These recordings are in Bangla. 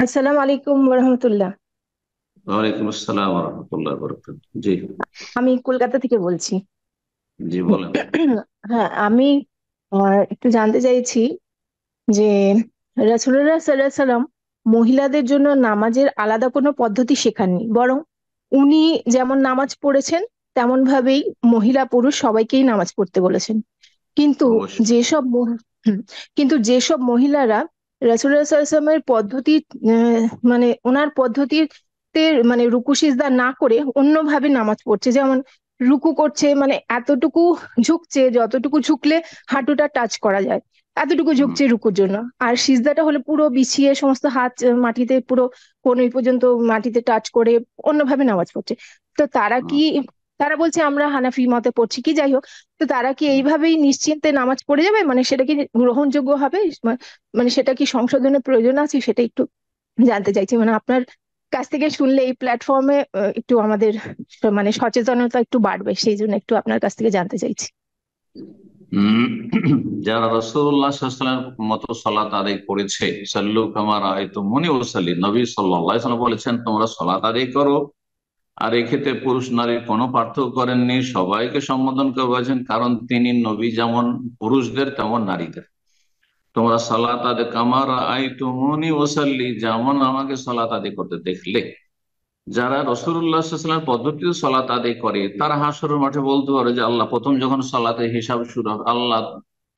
আসসালামু আলাইকুম রহমতুল্লাহ। ওয়ালাইকুম আসসালাম রহমতুল্লাহ বরকাত। জি। আমি কলকাতা থেকে বলছি। জি বলেন। হ্যাঁ, আমি একটু জানতে চাইছি যে রাসূলুল্লাহ সাল্লাল্লাহু আলাইহি সাল্লাম মহিলাদের জন্য নামাজের আলাদা কোনো পদ্ধতি শেখাননি, বরং উনি যেমন নামাজ পড়েছেন তেমন ভাবেই মহিলা পুরুষ সবাইকেই নামাজ পড়তে বলেছেন। কিন্তু অবশ্যই। যেসব হুম, কিন্তু যেসব মহিলারা রাসূলুল্লাহ সাল্লাল্লাহু আলাইহি ওয়াসাল্লামের পদ্ধতি, মানে ওনার পদ্ধতিতে মানে রুকু সিজদা না করে অন্যভাবে নামাজ পড়ছে, যেমন রুকু করছে মানে এতটুকু ঝুঁকছে যতটুকু ঝুঁকলে হাঁটুটা টাচ করা যায়, এতটুকু হুম, ঝুঁকছে রুকুর জন্য। আর সিজদাটা হলে পুরো বিছিয়ে সমস্ত হাত মাটিতে পুরো কনুই পর্যন্ত মাটিতে টাচ করে অন্যভাবে নামাজ পড়ছে। তো তারা হুম, কি, তারা বলছে আমরা হানাফি মতে পড়ছি, কি যাই হোক, তো তারা কি হুম। এইভাবেই নিশ্চিন্তে নামাজ পড়ে যাবে? মানে সেটা কি গ্রহণযোগ্য হবে? মানে সেটা কি সংশোধনের প্রয়োজন আছে, সেটা একটু জানতে চাইছি। মানে আপনার কাছ থেকে শুনলে এই প্ল্যাটফর্মে একটু আমাদের মানে সচেতনতা একটু বাড়বে, সেই জন্য একটু আপনার কাছ থেকে জানতে চাইছি। হুম। যারা রাসূলুল্লাহ সাল্লাল্লাহু আলাইহি ওয়াসাল্লামের মতো সালাত আদায় করেছে, সাল্লু কামা রাআইতুমুনি উসাল্লি, নবী সাল্লাল্লাহু আলাইহি ওয়াসাল্লাম বলেছেন তোমরা সালাত আদায় করো। আর এক্ষেত্রে পুরুষ নারীর কোনো পার্থক্য করেননি, সবাইকে সম্বোধন করে বলেছেন, কারণ তিনি নবী যেমন পুরুষদের তেমন নারীদের। তোমরা সালাত আদায় কামা রাআইতুমুনি উসাল্লি, যেমন আমাকে সালাত আদায় করতে দেখলে। যারা রসুল্লাহামের পদ্ধতিতে সলাত আদায় করে তারা হাসরের মাঠে বলতে পারে যে আল্লাহ, প্রথম যখন সলাতের হিসাব শুরু হবে, আল্লাহ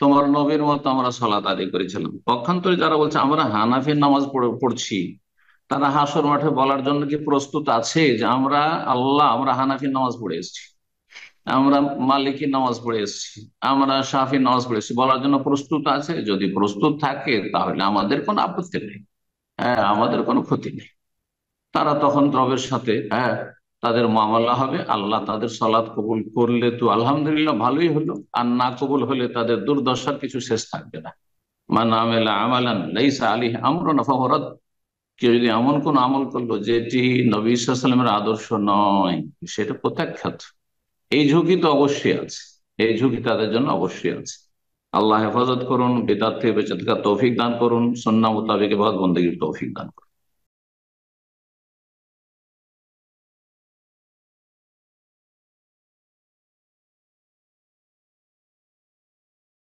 তোমার নবীর মতো আমরা সলাত আদায় করেছিলাম। পক্ষান্তরে যারা বলছে আমরা হানাফির নামাজ পড়ছি, তারা হাসর মাঠে বলার জন্য কি প্রস্তুত আছে যে আমরা, আল্লাহ আমরা হানাফির নামাজ পড়ে এসেছি, আমরা মালিকির নামাজ পড়ে এসেছি, আমরা শাফির নামাজ পড়ে এসেছি বলার জন্য প্রস্তুত আছে? যদি প্রস্তুত থাকে তাহলে আমাদের কোনো আপত্তি নেই, হ্যাঁ, আমাদের কোনো ক্ষতি নেই। তারা তখন রবের সাথে, হ্যাঁ, তাদের মামলা হবে। আল্লাহ তাদের সালাত কবুল করলে তো আলহামদুলিল্লাহ ভালোই হলো, আর না কবুল হলে তাদের দুর্দশার কিছু শেষ থাকবে না। মান আমিলা আমালান লাইসা আলাইহি আমরুনা ফাহুয়া রাদ। কেউ যদি এমন কোন আমল করলো যেটি নবী সাল্লাল্লাহু আলাইহি ওয়াসাল্লামের আদর্শ নয়, সেটা প্রত্যাখ্যাত। এই ঝুঁকি তো অবশ্যই আছে, এই ঝুঁকি তাদের জন্য অবশ্যই আছে। আল্লাহ হেফাজত করুন, বিদআত থেকে বেঁচে থাকার তৌফিক দান করুন, সুন্নাহ মোতাবেক ইবাদত বন্দেগীর তৌফিক দান করুন।